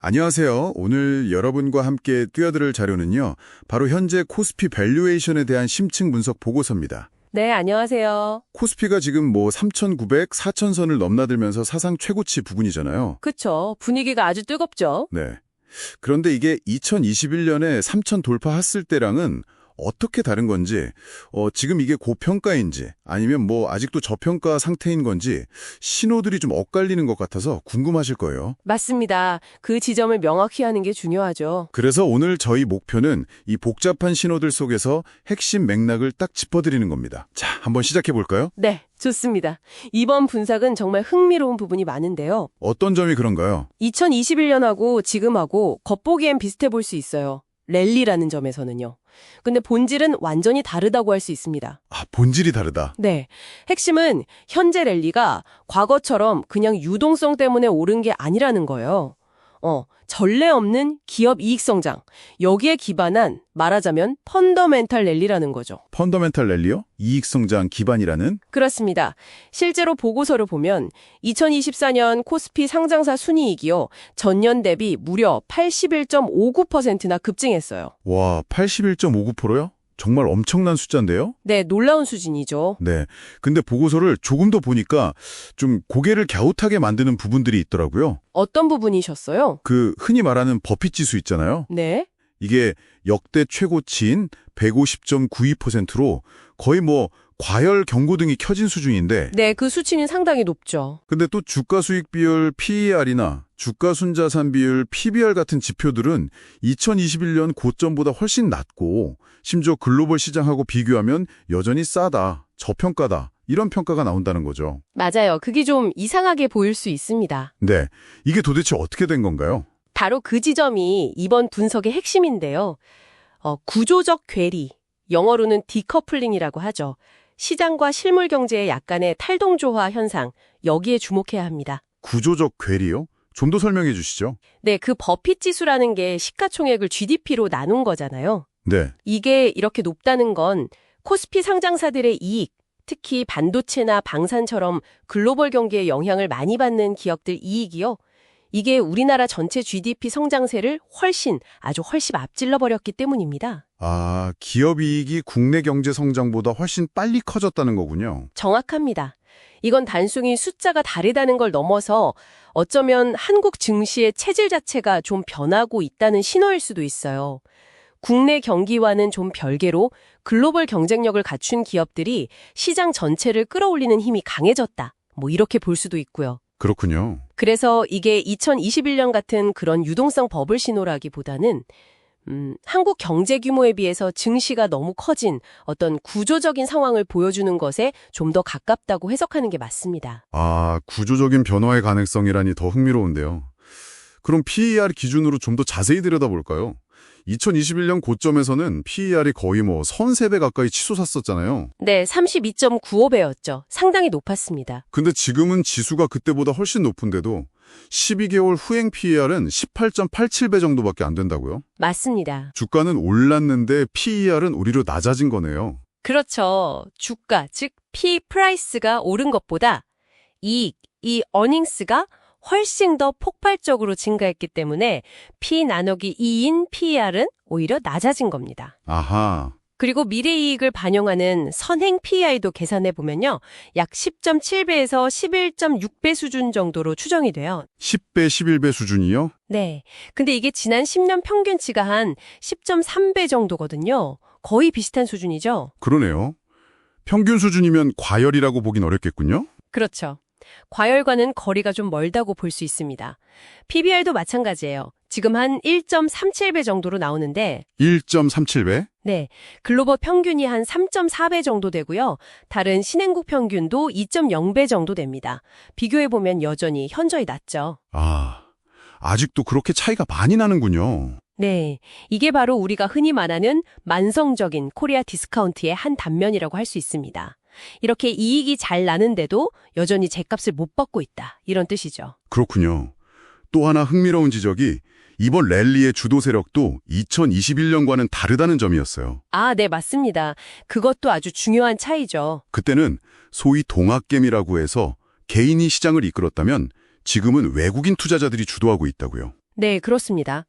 안녕하세요. 오늘 여러분과 함께 뛰어들을 자료는요. 바로 현재 코스피 밸류에이션에 대한 심층 분석 보고서입니다. 네, 안녕하세요. 코스피가 지금 3,900, 4,000선을 넘나들면서 사상 최고치 부근이잖아요. 그쵸. 분위기가 아주 뜨겁죠. 네. 그런데 이게 2021년에 3,000 돌파했을 때랑은 어떻게 다른 건지, 지금 이게 고평가인지 아니면 아직도 저평가 상태인 건지 신호들이 좀 엇갈리는 것 같아서 궁금하실 거예요. 맞습니다. 그 지점을 명확히 하는 게 중요하죠. 그래서 오늘 저희 목표는 이 복잡한 신호들 속에서 핵심 맥락을 딱 짚어드리는 겁니다. 자, 한번 시작해 볼까요? 네, 좋습니다. 이번 분석은 정말 흥미로운 부분이 많은데요. 어떤 점이 그런가요? 2021년하고 지금하고 겉보기엔 비슷해 볼 수 있어요. 랠리라는 점에서는요. 근데 본질은 완전히 다르다고 할 수 있습니다. 아, 본질이 다르다. 네. 핵심은 현재 랠리가 과거처럼 그냥 유동성 때문에 오른 게 아니라는 거예요. 전례 없는 기업 이익 성장. 여기에 기반한 말하자면 펀더멘탈 랠리라는 거죠. 펀더멘탈 랠리요? 이익 성장 기반이라는? 그렇습니다. 실제로 보고서를 보면 2024년 코스피 상장사 순이익이요. 전년 대비 무려 81.59%나 급증했어요. 와, 81.59%요? 정말 엄청난 숫자인데요? 네, 놀라운 수준이죠. 네. 근데 보고서를 조금 더 보니까 좀 고개를 갸웃하게 만드는 부분들이 있더라고요. 어떤 부분이셨어요? 흔히 말하는 버핏 지수 있잖아요. 네. 이게 역대 최고치인 150.92%로 거의 과열 경고등이 켜진 수준인데 네, 그 수치는 상당히 높죠. 근데 또 주가 수익 비율 PER이나 주가 순자산 비율 PBR 같은 지표들은 2021년 고점보다 훨씬 낮고 심지어 글로벌 시장하고 비교하면 여전히 싸다, 저평가다 이런 평가가 나온다는 거죠. 맞아요. 그게 좀 이상하게 보일 수 있습니다. 네, 이게 도대체 어떻게 된 건가요? 바로 그 지점이 이번 분석의 핵심인데요. 구조적 괴리, 영어로는 디커플링이라고 하죠. 시장과 실물 경제의 약간의 탈동조화 현상, 여기에 주목해야 합니다. 구조적 괴리요? 좀 더 설명해 주시죠. 네, 그 버핏 지수라는 게 시가총액을 GDP로 나눈 거잖아요. 네. 이게 이렇게 높다는 건 코스피 상장사들의 이익, 특히 반도체나 방산처럼 글로벌 경기에 영향을 많이 받는 기업들 이익이요. 이게 우리나라 전체 GDP 성장세를 아주 훨씬 앞질러 버렸기 때문입니다. 아, 기업 이익이 국내 경제 성장보다 훨씬 빨리 커졌다는 거군요. 정확합니다. 이건 단순히 숫자가 다르다는 걸 넘어서 어쩌면 한국 증시의 체질 자체가 좀 변하고 있다는 신호일 수도 있어요. 국내 경기와는 좀 별개로 글로벌 경쟁력을 갖춘 기업들이 시장 전체를 끌어올리는 힘이 강해졌다. 이렇게 볼 수도 있고요. 그렇군요. 그래서 이게 2021년 같은 그런 유동성 버블 신호라기보다는 한국 경제 규모에 비해서 증시가 너무 커진 어떤 구조적인 상황을 보여주는 것에 좀 더 가깝다고 해석하는 게 맞습니다. 아, 구조적인 변화의 가능성이라니 더 흥미로운데요. 그럼 PER 기준으로 좀 더 자세히 들여다볼까요? 2021년 고점에서는 PER이 거의 33배 가까이 치솟았었잖아요. 네, 32.95배였죠. 상당히 높았습니다. 근데 지금은 지수가 그때보다 훨씬 높은데도 12개월 후행 PER은 18.87배 정도밖에 안 된다고요? 맞습니다. 주가는 올랐는데 PER은 오히려 낮아진 거네요. 그렇죠. 주가, 즉 P 프라이스가 오른 것보다 이익, 이 어닝스가 훨씬 더 폭발적으로 증가했기 때문에 P 나누기 2인 PER은 오히려 낮아진 겁니다. 아하. 그리고 미래이익을 반영하는 선행 PER도 계산해보면요. 약 10.7배에서 11.6배 수준 정도로 추정이 돼요. 10배, 11배 수준이요? 네. 근데 이게 지난 10년 평균치가 한 10.3배 정도거든요. 거의 비슷한 수준이죠. 그러네요. 평균 수준이면 과열이라고 보긴 어렵겠군요? 그렇죠. 과열과는 거리가 좀 멀다고 볼 수 있습니다. PBR도 마찬가지예요. 지금 한 1.37배 정도로 나오는데 1.37배? 네, 글로벌 평균이 한 3.4배 정도 되고요. 다른 신흥국 평균도 2.0배 정도 됩니다. 비교해보면 여전히 현저히 낮죠. 아, 아직도 그렇게 차이가 많이 나는군요. 네, 이게 바로 우리가 흔히 말하는 만성적인 코리아 디스카운트의 한 단면이라고 할 수 있습니다. 이렇게 이익이 잘 나는데도 여전히 제값을 못 받고 있다. 이런 뜻이죠. 그렇군요. 또 하나 흥미로운 지적이 이번 랠리의 주도 세력도 2021년과는 다르다는 점이었어요. 아, 네, 맞습니다. 그것도 아주 중요한 차이죠. 그때는 소위 동학개미라고 해서 개인이 시장을 이끌었다면 지금은 외국인 투자자들이 주도하고 있다고요. 네, 그렇습니다.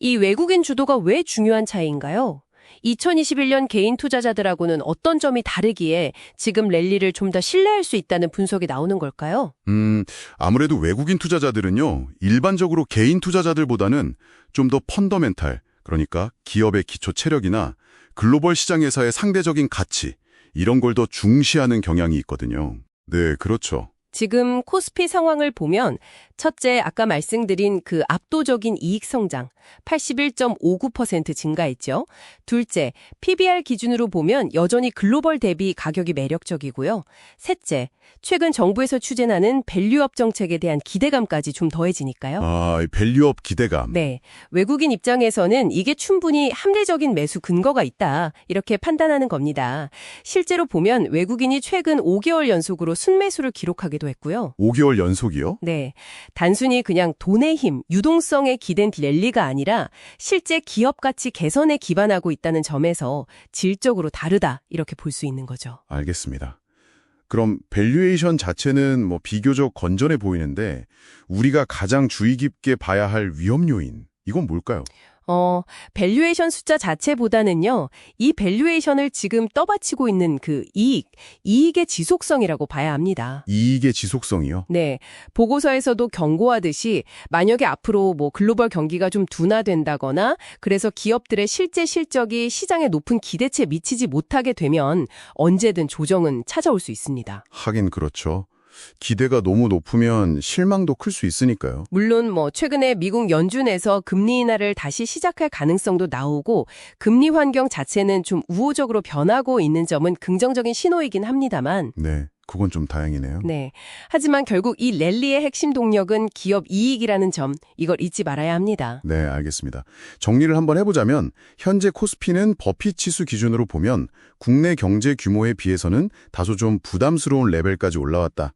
이 외국인 주도가 왜 중요한 차이인가요? 2021년 개인 투자자들하고는 어떤 점이 다르기에 지금 랠리를 좀 더 신뢰할 수 있다는 분석이 나오는 걸까요? 아무래도 외국인 투자자들은요, 일반적으로 개인 투자자들보다는 좀 더 펀더멘탈, 그러니까 기업의 기초 체력이나 글로벌 시장에서의 상대적인 가치, 이런 걸 더 중시하는 경향이 있거든요. 네, 그렇죠. 지금 코스피 상황을 보면 첫째, 아까 말씀드린 그 압도적인 이익 성장 81.59% 증가했죠. 둘째, PBR 기준으로 보면 여전히 글로벌 대비 가격이 매력적이고요. 셋째, 최근 정부에서 추진하는 밸류업 정책에 대한 기대감까지 좀 더해지니까요. 아, 밸류업 기대감. 네, 외국인 입장에서는 이게 충분히 합리적인 매수 근거가 있다, 이렇게 판단하는 겁니다. 실제로 보면 외국인이 최근 5개월 연속으로 순매수를 기록하기도 했고요. 5개월 연속이요? 네, 단순히 그냥 돈의 힘, 유동성에 기댄 랠리가 아니라 실제 기업 가치 개선에 기반하고 있다는 점에서 질적으로 다르다, 이렇게 볼 수 있는 거죠. 알겠습니다. 그럼 밸류에이션 자체는 뭐 비교적 건전해 보이는데 우리가 가장 주의 깊게 봐야 할 위험 요인, 이건 뭘까요? 밸류에이션 숫자 자체보다는요, 이 밸류에이션을 지금 떠받치고 있는 그 이익의 지속성이라고 봐야 합니다. 이익의 지속성이요? 네, 보고서에서도 경고하듯이 만약에 앞으로 뭐 글로벌 경기가 좀 둔화된다거나 그래서 기업들의 실제 실적이 시장의 높은 기대치에 미치지 못하게 되면 언제든 조정은 찾아올 수 있습니다. 하긴 그렇죠. 기대가 너무 높으면 실망도 클 수 있으니까요. 물론 뭐 최근에 미국 연준에서 금리 인하를 다시 시작할 가능성도 나오고 금리 환경 자체는 좀 우호적으로 변하고 있는 점은 긍정적인 신호이긴 합니다만 네, 그건 좀 다행이네요. 네. 하지만 결국 이 랠리의 핵심 동력은 기업 이익이라는 점, 이걸 잊지 말아야 합니다. 네, 알겠습니다. 정리를 한번 해보자면 현재 코스피는 버핏 지수 기준으로 보면 국내 경제 규모에 비해서는 다소 좀 부담스러운 레벨까지 올라왔다.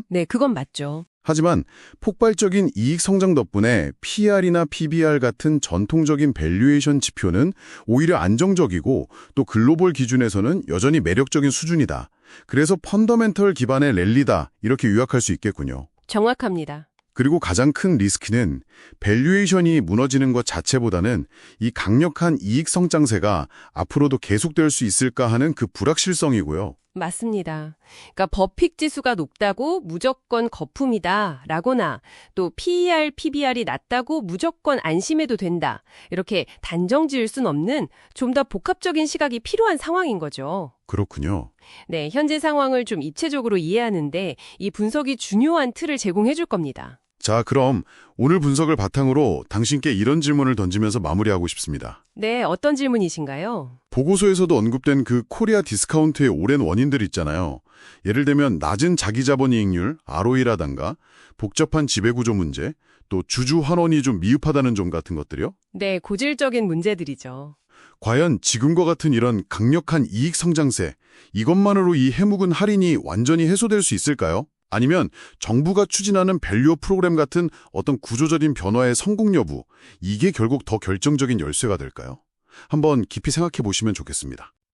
네, 그건 맞죠. 하지만 폭발적인 이익 성장 덕분에 PR이나 PBR 같은 전통적인 밸류에이션 지표는 오히려 안정적이고 또 글로벌 기준에서는 여전히 매력적인 수준이다. 그래서 펀더멘털 기반의 랠리다, 이렇게 요약할 수 있겠군요. 정확합니다. 그리고 가장 큰 리스크는 밸류에이션이 무너지는 것 자체보다는 이 강력한 이익 성장세가 앞으로도 계속될 수 있을까 하는 그 불확실성이고요. 맞습니다. 그러니까 버핏 지수가 높다고 무조건 거품이다 라거나 또 PER, PBR이 낮다고 무조건 안심해도 된다, 이렇게 단정 지을 순 없는 좀 더 복합적인 시각이 필요한 상황인 거죠. 그렇군요. 네, 현재 상황을 좀 입체적으로 이해하는데 이 분석이 중요한 틀을 제공해 줄 겁니다. 자, 그럼 오늘 분석을 바탕으로 당신께 이런 질문을 던지면서 마무리하고 싶습니다. 네, 어떤 질문이신가요? 보고서에서도 언급된 그 코리아 디스카운트의 오랜 원인들 있잖아요. 예를 들면 낮은 자기자본이익률, ROE라던가 복잡한 지배구조 문제, 또 주주 환원이 좀 미흡하다는 점 같은 것들이요. 네, 고질적인 문제들이죠. 과연 지금과 같은 이런 강력한 이익 성장세, 이것만으로 이 해묵은 할인이 완전히 해소될 수 있을까요? 아니면 정부가 추진하는 밸류업 프로그램 같은 어떤 구조적인 변화의 성공 여부, 이게 결국 더 결정적인 열쇠가 될까요? 한번 깊이 생각해 보시면 좋겠습니다.